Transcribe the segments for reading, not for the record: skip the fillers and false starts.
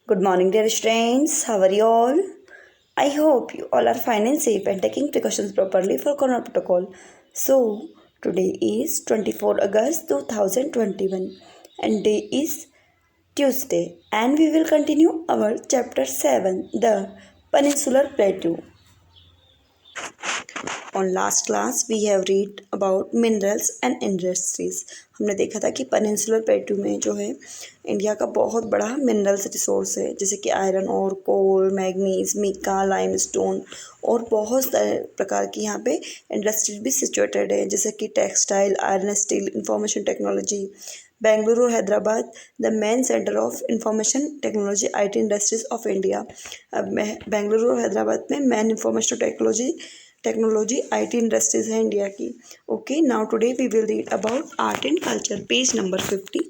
Good morning, dear students. How are you all? I hope you all are fine and safe and taking precautions properly for Corona protocol. So, today is 24 August 2021 and day is Tuesday, and we will continue our chapter 7, the Peninsular Plateau. On last class we have read about minerals and industries. हमने देखा था कि peninsular प्लेटू में जो है India का बहुत बड़ा मिनरल्स रिसोर्स है, जैसे कि आयरन और कोल, मैग्नीज, मिका, लाइमस्टोन और बहुत सारे प्रकार की यहाँ पे इंडस्ट्रीज भी सिचुएटेड है, जैसे कि textile, iron, steel, information technology. Bengaluru और Hyderabad the main centre of information technology IT industries of India. अब बेंगलुरु और हैदराबाद में main information technology IT industries है इंडिया की। Okay, now today we will read about art and culture, page number 50,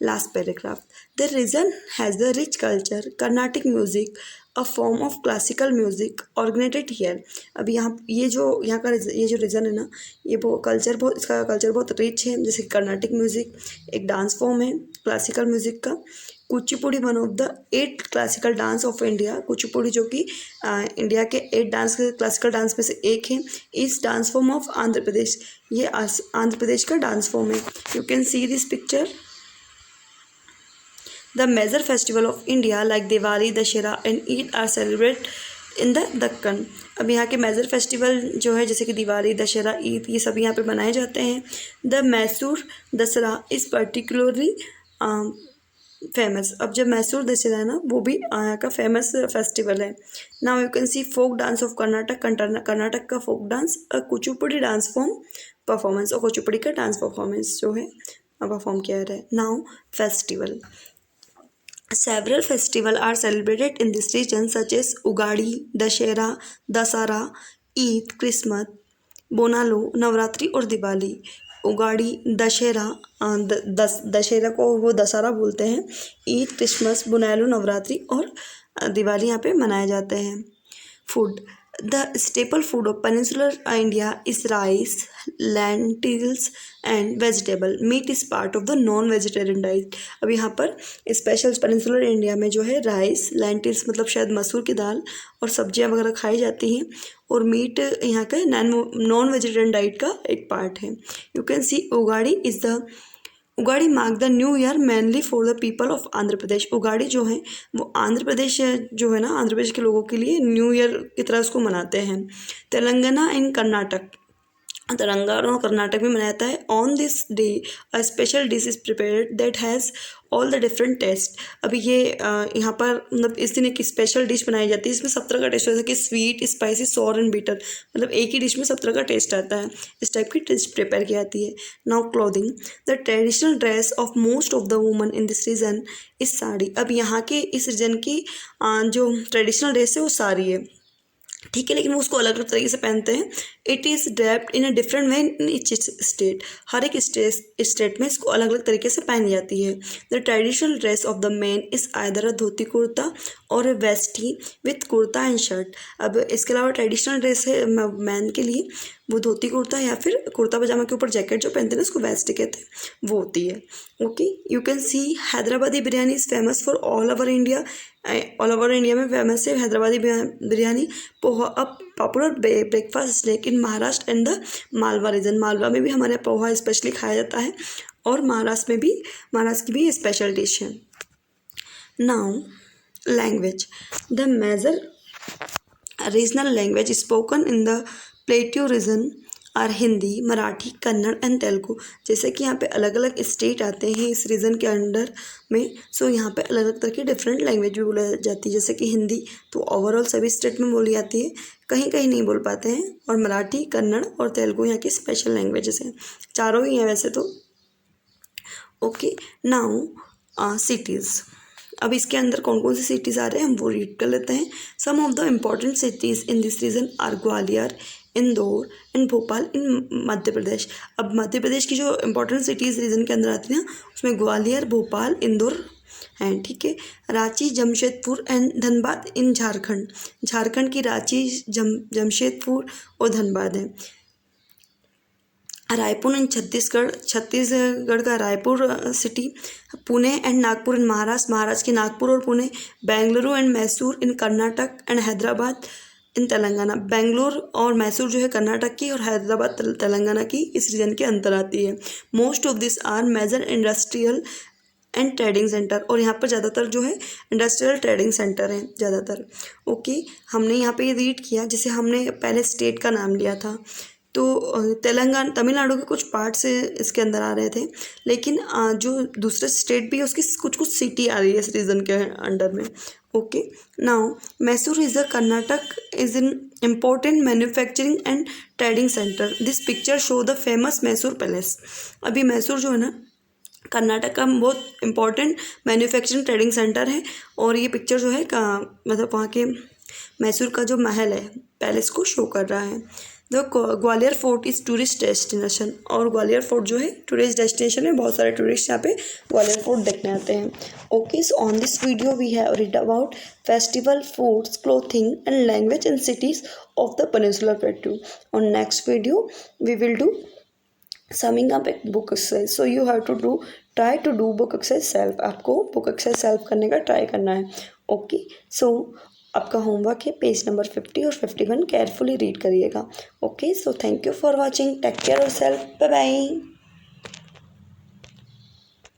last paragraph. The region has the rich culture, Carnatic music, a form of classical music organised here. अब यहाँ जो reason है ना, इसका culture बहुत rich है, जैसे Carnatic music एक डांस फॉर्म है क्लासिकल म्यूजिक का। Kuchipudi one of the 8 classical dance of India. Kuchipudi जो कि इंडिया के 8 क्लासिकल डांस में से एक है। इस dance form of Andhra Pradesh, ये आंध्र प्रदेश का डांस फॉर्म है। You can see this picture. The major festival of India like Diwali, Dussehra and Eid are celebrate in the Deccan. अब यहाँ के मेजर फेस्टिवल जो है, जैसे कि दिवाली, दशहरा, ईद, ये सभी यहाँ पे मनाए जाते हैं। The Mysore Dussehra is particularly famous. अब जब मैसूर दशहरा है ना, वो भी यहाँ का फेमस फेस्टिवल है। Now you can see folk dance of Karnataka का folk dance, Kuchipudi dance form performance, और कुचिपुड़ी का डांस परफॉर्मेंस जो है परफॉर्म किया रहा है। Now festival, several festivals are celebrated in this region such as Ugadi, Dussehra, Eid, Christmas, Bonalu, Navratri और दिवाली। उगाड़ी, दशहरा, दशहरा को वो दशहरा बोलते हैं। ईद, क्रिसमस, बोनालो, नवरात्रि और दिवाली यहाँ पे मनाए जाते हैं। Food, the staple food of peninsular India is rice, lentils and vegetable. Meat is part of the non vegetarian diet. अब यहाँ पर स्पेशल पेनिनसुलर इंडिया में जो है राइस, लेंटिल्स मतलब शायद मसूर की दाल और सब्जियाँ वगैरह खाई जाती हैं, और मीट यहाँ का नॉन वेजिटेरियन डाइट का एक पार्ट है। You can see Ugadi mark the new year mainly for the people of Andhra Pradesh. Ugadi जो है वो आंध्र प्रदेश जो है ना, आंध्र प्रदेश के लोगों के लिए न्यू ईयर की तरह उसको मनाते हैं। तेलंगाना एंड तेलंगाना और कर्नाटक में मनाया जाता है। On this day a special dish is prepared that has all the different taste. अभी ये यहाँ पर मतलब इस दिन एक स्पेशल डिश बनाई जाती है, इसमें 17 का टेस्ट होता है, कि sweet, spicy, sour and bitter, मतलब एक ही डिश में 17 का टेस्ट आता है। इस टाइप की डिश प्रिपेयर की जाती है। Now clothing, the traditional dress of most of the woman in this region is sari. अब यहाँ के इस रीजन की जो ट्रेडिशनल ड्रेस है वो साड़ी है, ठीक है, लेकिन वो उसको अलग अलग तरीके से पहनते हैं। It is draped in a different way in each state. हर एक स्टेट में इसको अलग अलग तरीके से पहनी जाती है। The traditional dress of the man is either a dhoti kurta और veshti with kurta and shirt. अब इसके अलावा ट्रेडिशनल ड्रेस है मैन के लिए वो धोती कुर्ता या फिर कुर्ता पजामा के ऊपर जैकेट जो पहनते हैं ना, उसको वेस्ट कहते हैं, वो होती है। Okay, you can see Hyderabadi biryani is famous for all over India. All over India में फेमस है Hyderabadi biryani. Poha a popular breakfast snack in Maharashtra and the Malwa region. Malwa में भी हमारे यहाँ पोहा स्पेशली खाया जाता है, और महाराष्ट्र की भी स्पेशल डिश है। Now language, the major regional language spoken in the plateau region are Hindi, Marathi, Kannada and Telugu. जैसे कि यहाँ पे अलग अलग स्टेट आते हैं इस रीजन के अंडर में, सो यहाँ पे अलग अलग तरह की डिफरेंट लैंग्वेज भी बोली जाती है। जैसे कि हिंदी तो ओवरऑल सभी स्टेट में बोली जाती है, कहीं कहीं नहीं बोल पाते हैं, और मराठी, कन्नड़ और तेलुगु यहाँ की स्पेशल लैंग्वेजेस हैं। चारों ही हैं वैसे तो। Okay, now cities. अब इसके अंदर कौन कौन सी सिटीज़ आ रहे हैं हम वो रीड कर लेते हैं। Some of the important cities in this region are Gwalior, Indore and Bhopal in Madhya Pradesh. अब मध्य प्रदेश की जो इम्पोर्टेंट सिटीज़ रीजन के अंदर आती हैं उसमें ग्वालियर, भोपाल, इंदौर हैं, ठीक है। रांची, जमशेदपुर एंड धनबाद इन झारखंड की रांची, जमशेदपुर और धनबाद है। रायपुर इन छत्तीसगढ़ का Raipur city, Pune and Nagpur in Maharashtra के नागपुर और Pune, Bengaluru and Mysore in Karnataka and Hyderabad in Telangana. Bangalore और मैसूर जो है कर्नाटक की और हैदराबाद तेलंगाना की इस रीजन के अंदर आती है। Most of this are major industrial and trading centre, और यहाँ पर ज़्यादातर जो है इंडस्ट्रियल ट्रेडिंग सेंटर हैं ज़्यादातर। ओके, हमने यहाँ पे ये रीड किया, जैसे हमने पहले स्टेट का नाम लिया था, तो तेलंगाना तमिलनाडु के कुछ पार्ट्स इसके अंदर आ रहे थे, लेकिन जो दूसरे स्टेट भी है उसकी कुछ कुछ सिटी आ रही है इस रीजन के अंडर में। Okay, now Mysore is the Karnataka is an important manufacturing and trading centre. This picture show the famous Mysore palace. अभी मैसूर जो है ना कर्नाटक का बहुत इंपॉर्टेंट मैन्युफैक्चरिंग ट्रेडिंग सेंटर है, और ये पिक्चर जो है मतलब वहाँ के मैसूर का जो महल है पैलेस को शो कर रहा है। The Gwalior fort is tourist destination, और ग्वालियर फोर्ट जो है टूरिस्ट डेस्टिनेशन है, बहुत सारे टूरिस्ट यहाँ पे ग्वालियर फोर्ट देखने आते हैं। Okay, so on this video we have read about festival, foods, clothing and language in cities of the peninsular plateau. On next video we will do something up एक book exercise. So you have to try to do book exercise self. आपको book exercise self करने का try करना है। Okay, सो आपका homework है page number 50 और 51, carefully read करिएगा। Okay, so thank you for watching, take care yourself, bye bye.